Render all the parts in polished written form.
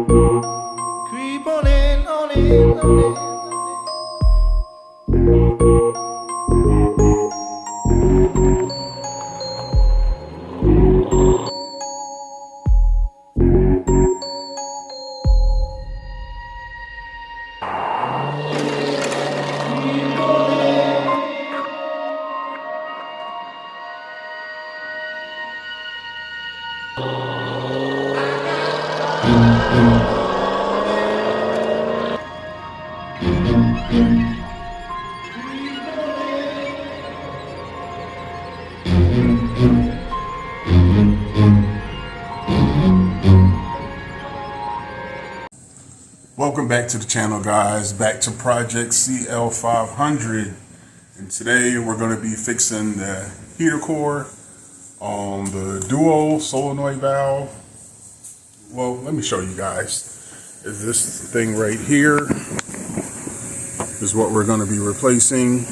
Creep on in, on in, on in. Welcome back to the channel, guys. Back to Project CL500, and today we're going to be fixing the heater core on the dual solenoid valve. Well, let me show you guys. This thing right here is what we're going to be replacing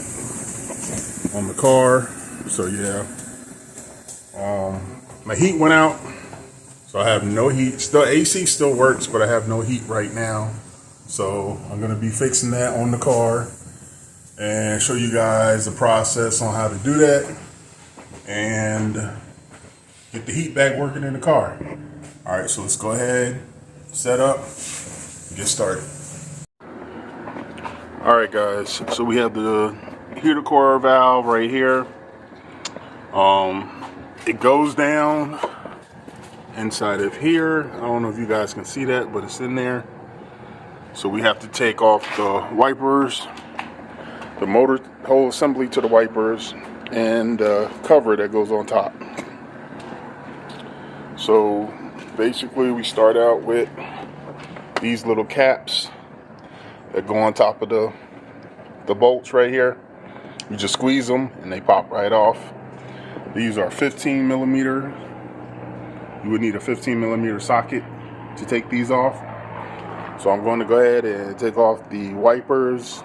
on the car. So yeah, my heat went out, so I have no heat. Still, AC still works, but I have no heat right now. So I'm going to be fixing that on the car and show you guys the process on how to do that and get the heat back working in the car. All right, so let's go ahead, set up, and get started. All right, guys, so we have the heater core valve right here. It goes down inside of here. I don't know if you guys can see that, but it's in there. So we have to take off the wipers, the motor whole assembly to the wipers, and the cover that goes on top. So basically we start out with these little caps that go on top of the bolts right here. You just squeeze them and they pop right off. These are 15 millimeter. You would need a 15 millimeter socket to take these off. So I'm going to go ahead and take off the wipers.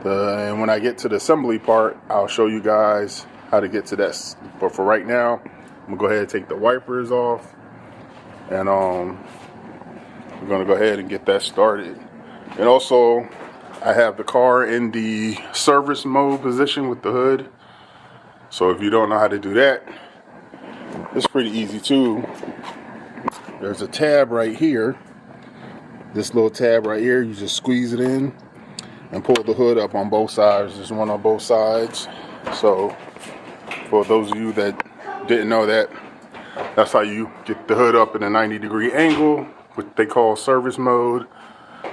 And when I get to the assembly part, I'll show you guys how to get to this. But for right now, I'm going to go ahead and take the wipers off. And we're going to go ahead and get that started. And also, I have the car in the service mode position with the hood. So if you don't know how to do that, it's pretty easy too. There's a tab right here. This little tab right here, you just squeeze it in and pull the hood up on both sides. There's one on both sides. So for those of you that didn't know that, that's how you get the hood up in a 90-degree angle, what they call service mode,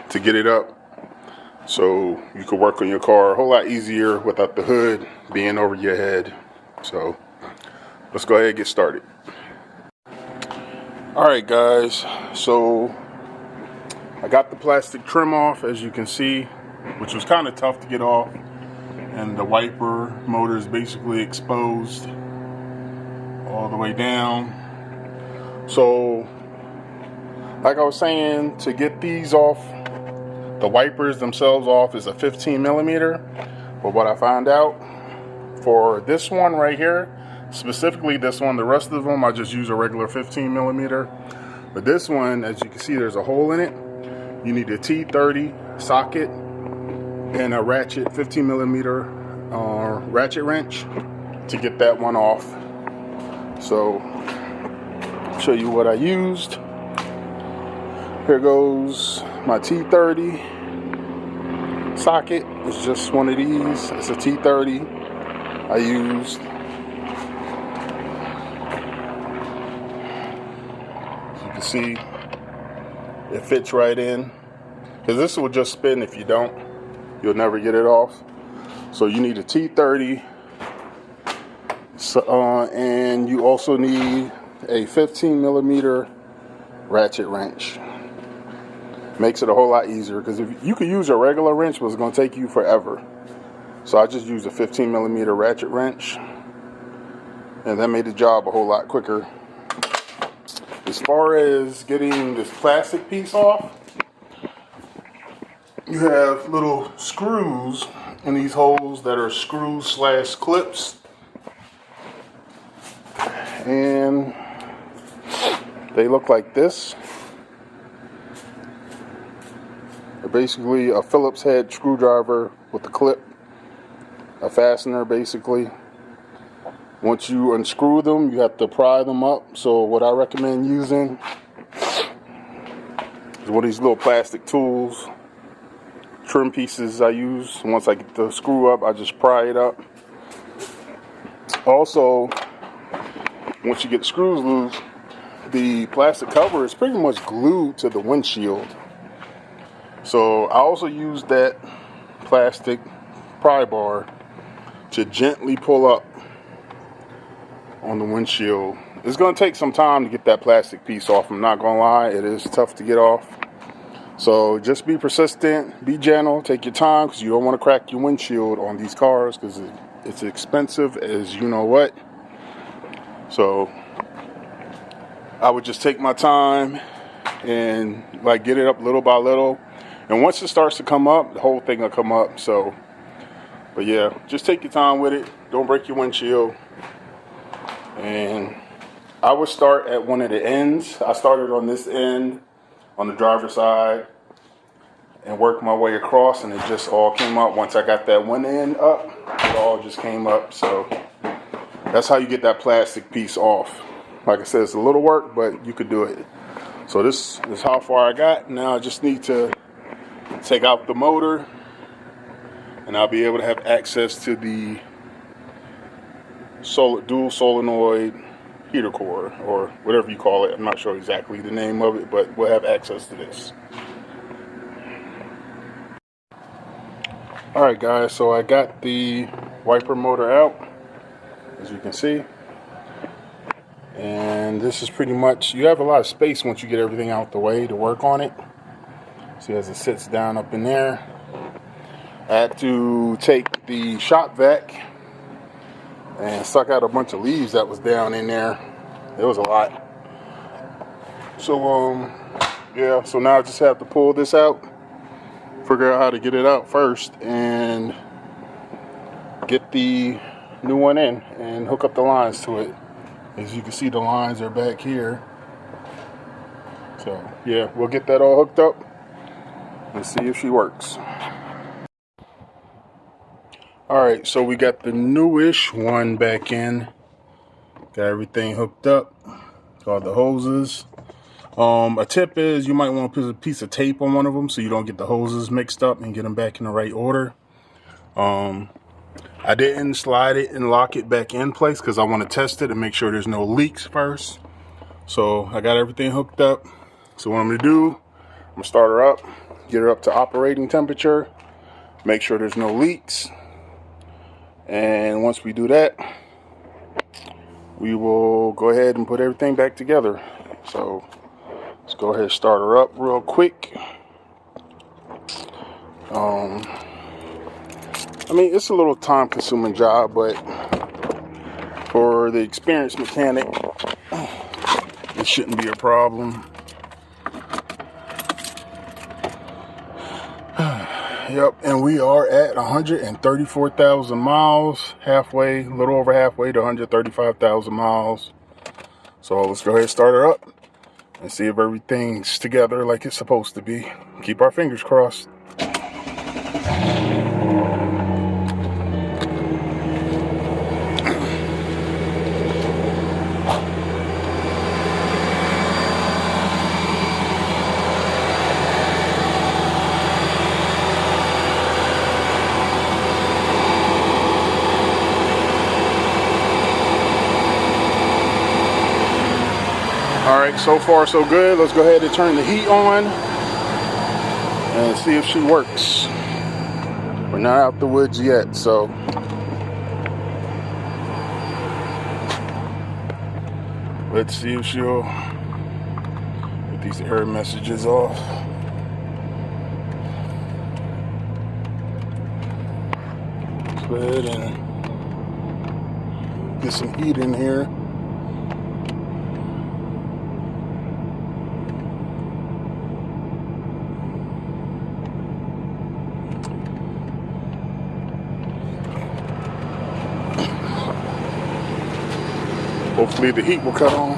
to get it up. So you can work on your car a whole lot easier without the hood being over your head. So let's go ahead and get started. All right, guys, so I got the plastic trim off, as you can see, which was kind of tough to get off, and the wiper motor is basically exposed all the way down. So like I was saying, to get these off, the wipers themselves off, is a 15 millimeter. But what I found out for this one right here, specifically this one, the rest of them I just use a regular 15 millimeter. But this one, as you can see, there's a hole in it. You need a T30 socket and a ratchet, 15 millimeter ratchet wrench to get that one off. So I'll show you what I used. Here goes my T30 socket. It's just one of these. It's a T30 I used. As you can see, it fits right in, because this will just spin. If you don't, you'll never get it off. So you need a T30, and you also need a 15 millimeter ratchet wrench. Makes it a whole lot easier, because if you could use a regular wrench, but it's going to take you forever. So I just used a 15 millimeter ratchet wrench, and that made the job a whole lot quicker. As far as getting this plastic piece off, you have little screws in these holes that are screws/clips, and they look like this. They're basically a Phillips head screwdriver with a clip, a fastener basically. Once you unscrew them, you have to pry them up. So what I recommend using is one of these little plastic tools, trim pieces I use. Once I get the screw up, I just pry it up. Also, once you get the screws loose, the plastic cover is pretty much glued to the windshield. So I also use that plastic pry bar to gently pull up on the windshield. It's going to take some time to get that plastic piece off. I'm not going to lie, it is tough to get off. So just be persistent, be gentle, take your time, because you don't want to crack your windshield on these cars, because it's expensive as you know what. So I would just take my time and like get it up little by little. And once it starts to come up, the whole thing will come up. So, but yeah, just take your time with it. Don't break your windshield. And I would start at one of the ends. I started on this end, on the driver's side, and worked my way across, and it just all came up. Once I got that one end up, it all just came up. So that's how you get that plastic piece off. Like I said, it's a little work, but you could do it. So this is how far I got. Now I just need to take out the motor, and I'll be able to have access to the dual solenoid heater core, or whatever you call it. I'm not sure exactly the name of it, but we'll have access to this. Alright guys, so I got the wiper motor out, as you can see. And this is pretty much, you have a lot of space once you get everything out the way to work on it. See, as it sits down up in there. I had to take the shop vac and suck out a bunch of leaves that was down in there. It was a lot. So yeah, so now I just have to pull this out, figure out how to get it out first, and get the new one in and hook up the lines to it. As you can see, the lines are back here. So yeah, we'll get that all hooked up and see if she works. Alright, so we got the newish one back in. Got everything hooked up. All the hoses. A tip is you might want to put a piece of tape on one of them so you don't get the hoses mixed up and get them back in the right order. I didn't slide it and lock it back in place because I want to test it and make sure there's no leaks first. So I got everything hooked up. So what I'm going to do, I'm going to start her up, get her up to operating temperature, make sure there's no leaks. And once we do that, we will go ahead and put everything back together. So let's go ahead and start her up real quick. I mean, it's a little time-consuming job, but for the experienced mechanic, it shouldn't be a problem. Yep, and we are at 134,000 miles, halfway, a little over halfway to 135,000 miles. So let's go ahead and start her up and see if everything's together like it's supposed to be. Keep our fingers crossed. Alright, so far so good. Let's go ahead and turn the heat on and see if she works. We're not out the woods yet, so let's see if she'll get these error messages off. Let's go ahead and get some heat in here. Hopefully the heat will cut on.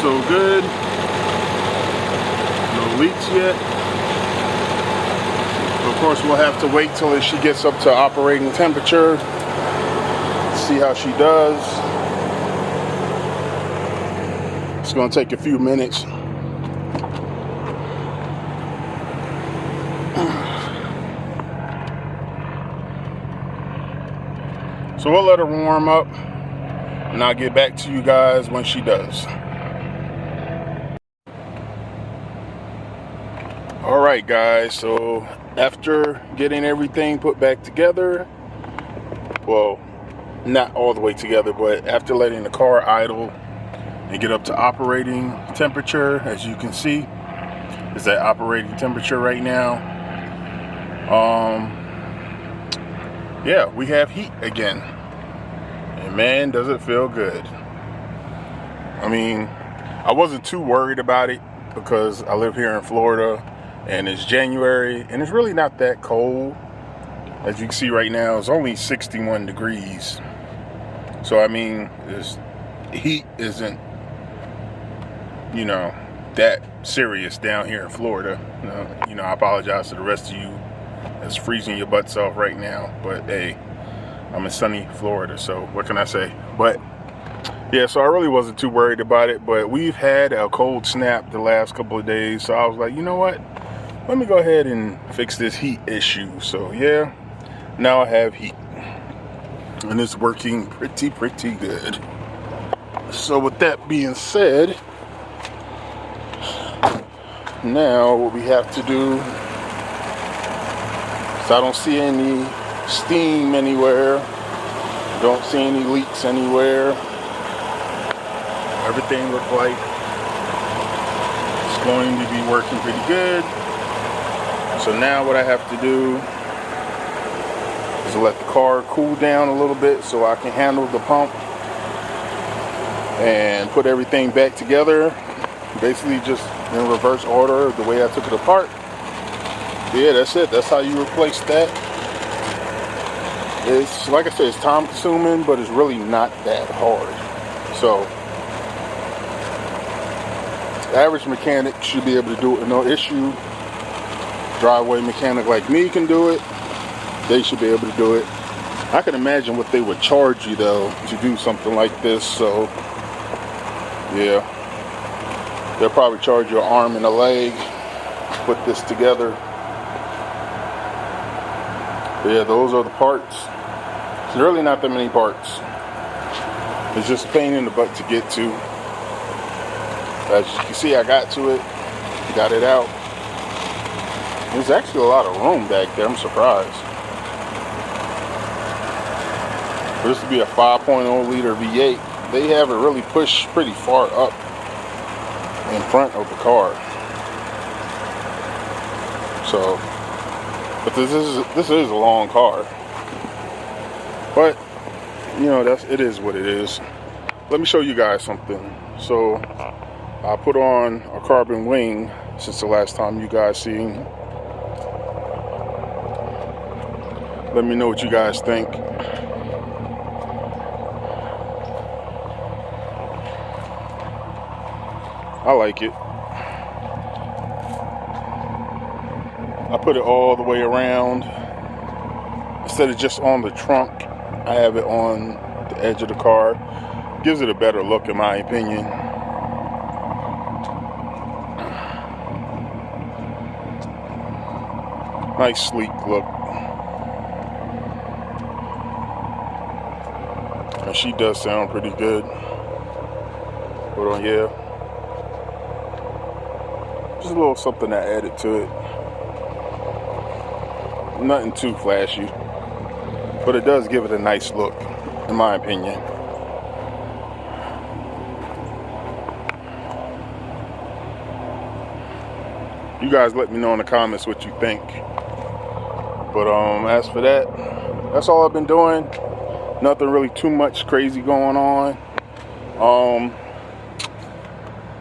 so good. No leaks yet. Of course, we'll have to wait till she gets up to operating temperature. See how she does. It's going to take a few minutes. So we'll let her warm up, and I'll get back to you guys when she does. All right, guys, so after getting everything put back together, well, not all the way together, but after letting the car idle and get up to operating temperature, as you can see, is at operating temperature right now. Yeah, we have heat again, and man, does it feel good. I mean, I wasn't too worried about it because I live here in Florida and it's January and it's really not that cold. As you can see right now, it's only 61 degrees. So I mean, heat isn't, you know, that serious down here in Florida. You know, I apologize to the rest of you that's freezing your butts off right now, but hey, I'm in sunny Florida, so what can I say? But yeah, so I really wasn't too worried about it, but we've had a cold snap the last couple of days, so I was like, you know what, let me go ahead and fix this heat issue. So yeah, now I have heat and it's working pretty good. So with that being said, now what we have to do, so I don't see any steam anywhere, don't see any leaks anywhere. Everything looks like it's going to be working pretty good. So now what I have to do is let the car cool down a little bit so I can handle the pump and put everything back together, basically just in reverse order the way I took it apart. Yeah, that's it. That's how you replace that. It's, like I said, it's time consuming, but it's really not that hard. So the average mechanic should be able to do it with no issue. Driveway mechanic like me can do it. They should be able to do it. I can imagine what they would charge you though to do something like this. So yeah, they'll probably charge you an arm and a leg to put this together. But yeah, those are the parts. It's really not that many parts. It's just a pain in the butt to get to. As you can see, I got to it, got it out. There's actually a lot of room back there, I'm surprised. For this to be a 5.0 liter V8, they have it really pushed pretty far up in front of the car. So, but this is a long car. But you know, it is what it is. Let me show you guys something. So I put on a carbon wing since the last time you guys seen. Let me know what you guys think. I like it. I put it all the way around. Instead of just on the trunk, I have it on the edge of the car. Gives it a better look in my opinion. Nice sleek look. And she does sound pretty good. Hold on, yeah. Just a little something I added to it. Nothing too flashy, but it does give it a nice look, in my opinion. You guys let me know in the comments what you think. But as for that, that's all I've been doing. Nothing really too much crazy going on.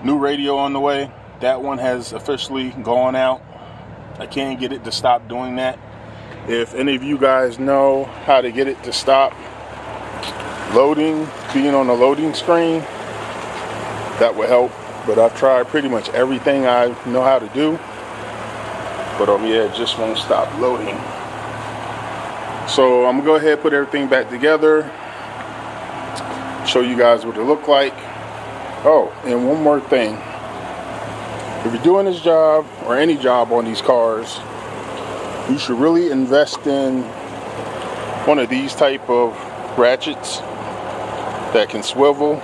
New radio on the way. That one has officially gone out. I can't get it to stop doing that. If any of you guys know how to get it to stop loading, being on the loading screen, that would help. but I've tried pretty much everything I know how to do. But yeah, it just won't stop loading. So I'm gonna go ahead and put everything back together, show you guys what it looked like. Oh, and one more thing. If you're doing this job or any job on these cars, you should really invest in one of these type of ratchets that can swivel,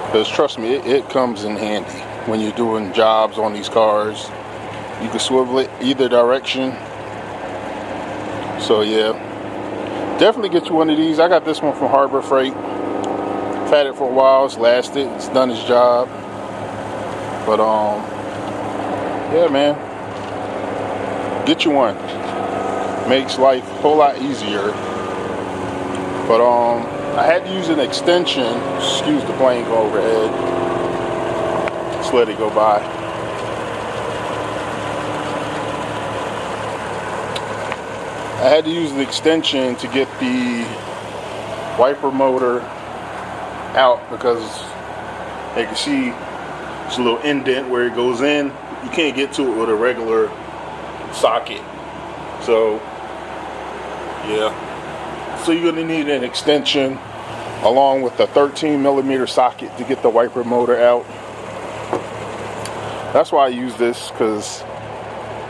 because trust me, it comes in handy when you're doing jobs on these cars. You can swivel it either direction. So yeah, definitely get you one of these. I got this one from Harbor Freight. I've had it for a while. It's lasted. It's done its job. But yeah, man, get you one. Makes life a whole lot easier. But I had to use an extension. Excuse the plane go overhead. Just let it go by. I had to use the extension to get the wiper motor out, because you can see it's a little indent where it goes in. You can't get to it with a regular socket. So yeah, so you're gonna need an extension along with a 13mm socket to get the wiper motor out. That's why I use this, because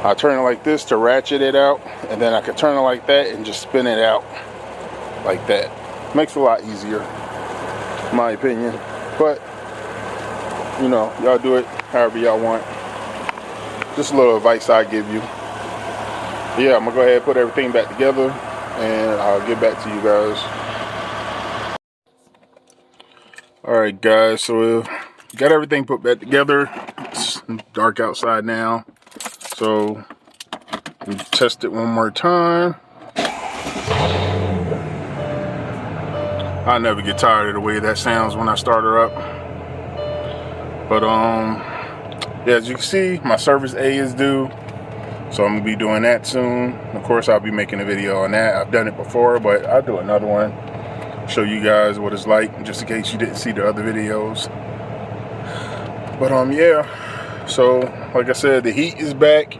I turn it like this to ratchet it out, and then I can turn it like that and just spin it out like that. Makes it a lot easier, in my opinion. But you know, y'all do it however y'all want. Just a little advice I give you. Yeah, I'm gonna go ahead and put everything back together, and I'll get back to you guys. Alright guys, so got everything put back together. It's dark outside now, so we test it one more time. I never get tired of the way that sounds when I start her up. But yeah, as you can see, my service A is due, so I'm gonna be doing that soon. Of course, I'll be making a video on that. I've done it before, but I'll do another one, show you guys what it's like, just in case you didn't see the other videos. But yeah, so like I said, the heat is back.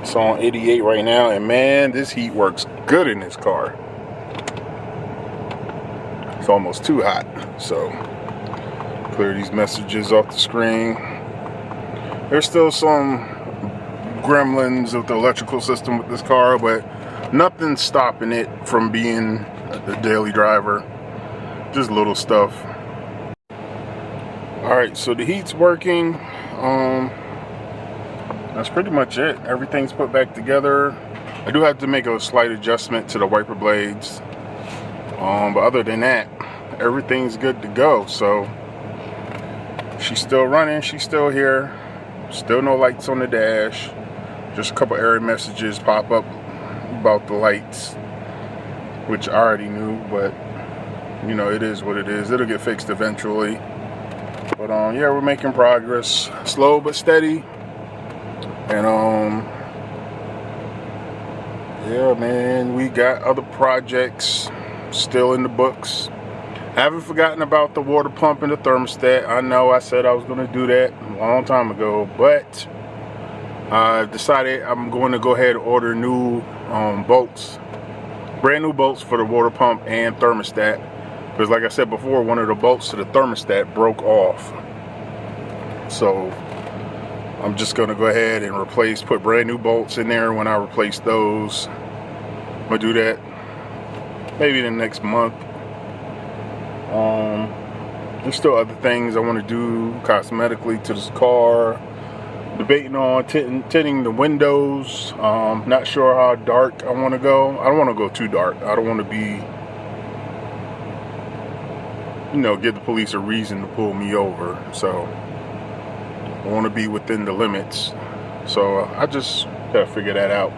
It's on 88 right now, and man, this heat works good in this car. It's almost too hot, so clear these messages off the screen. There's still some gremlins with the electrical system with this car, but nothing's stopping it from being a daily driver. Just little stuff. Alright, so the heat's working. That's pretty much it. Everything's put back together. I do have to make a slight adjustment to the wiper blades. But other than that, everything's good to go. So she's still running, she's still here. Still no lights on the dash. Just a couple error messages pop up about the lights, which I already knew, but you know, it is what it is. It'll get fixed eventually. But yeah, we're making progress, slow but steady. And yeah, man, we got other projects still in the books. I haven't forgotten about the water pump and the thermostat. I know I said I was going to do that a long time ago, but I've decided I'm going to go ahead and order new bolts, brand new bolts for the water pump and thermostat, because like I said before, one of the bolts to the thermostat broke off. So I'm just going to go ahead and put brand new bolts in there. When I replace those, I'm going to do that maybe the next month. There's still other things I want to do cosmetically to this car. Debating on tinting the windows. Not sure how dark I want to go. I don't want to go too dark. I don't want to be, you know, give the police a reason to pull me over. So I want to be within the limits. So I just gotta figure that out,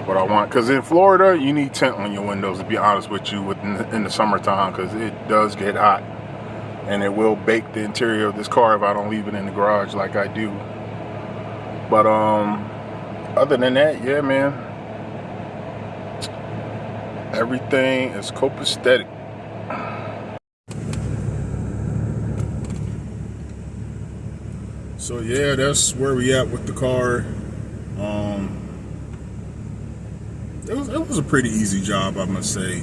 what I want. Because in Florida, you need tint on your windows, to be honest with you, in the summertime, because it does get hot. And it will bake the interior of this car if I don't leave it in the garage like I do. But other than that, yeah, man, everything is copacetic. So yeah, that's where we at with the car. It was a pretty easy job, I must say.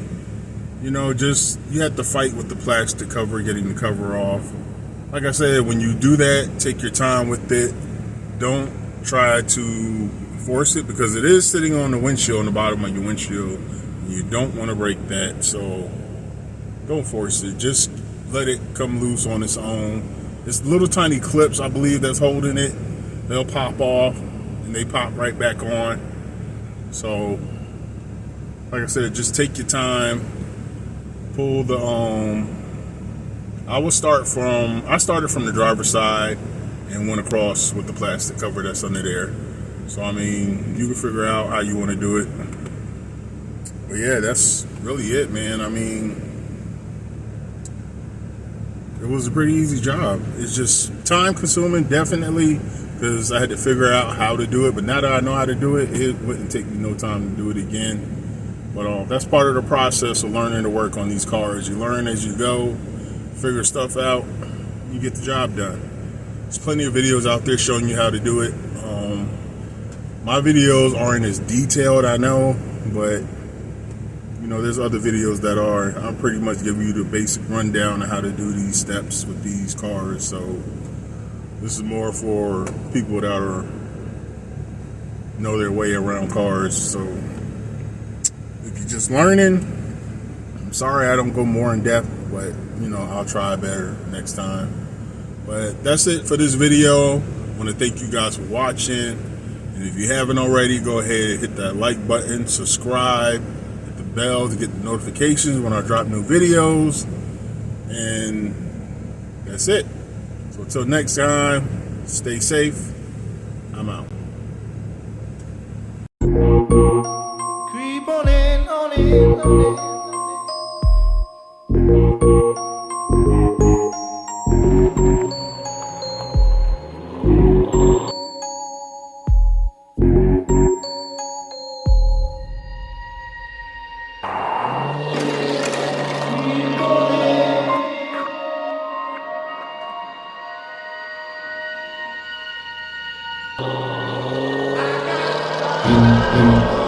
You know, just you had to fight with the plastic cover, getting the cover off. Like I said, when you do that, take your time with it. Don't try to force it because it is sitting on the windshield, on the bottom of your windshield. You don't want to break that, so don't force it. Just let it come loose on its own. It's little tiny clips, I believe, that's holding it. They'll pop off and they pop right back on. So, like I said, just take your time. Pull the I started from the driver's side and went across with the plastic cover that's under there. So I mean, you can figure out how you want to do it. But yeah, that's really it, man. I mean, it was a pretty easy job. It's just time consuming, definitely, because I had to figure out how to do it. But now that I know how to do it, it wouldn't take me no time to do it again. But that's part of the process of learning to work on these cars. You learn as you go, figure stuff out, you get the job done. There's plenty of videos out there showing you how to do it. My videos aren't as detailed, I know, but you know, there's other videos that are. I'm pretty much giving you the basic rundown of how to do these steps with these cars. So this is more for people that know their way around cars. So if you're just learning, I'm sorry I don't go more in depth, but you know, I'll try better next time. But that's it for this video. I want to thank you guys for watching. And if you haven't already, go ahead and hit that like button, subscribe, hit the bell to get the notifications when I drop new videos. And that's it. So until next time, stay safe. I'm out. Creep on in, on in, on in. Mm-hmm.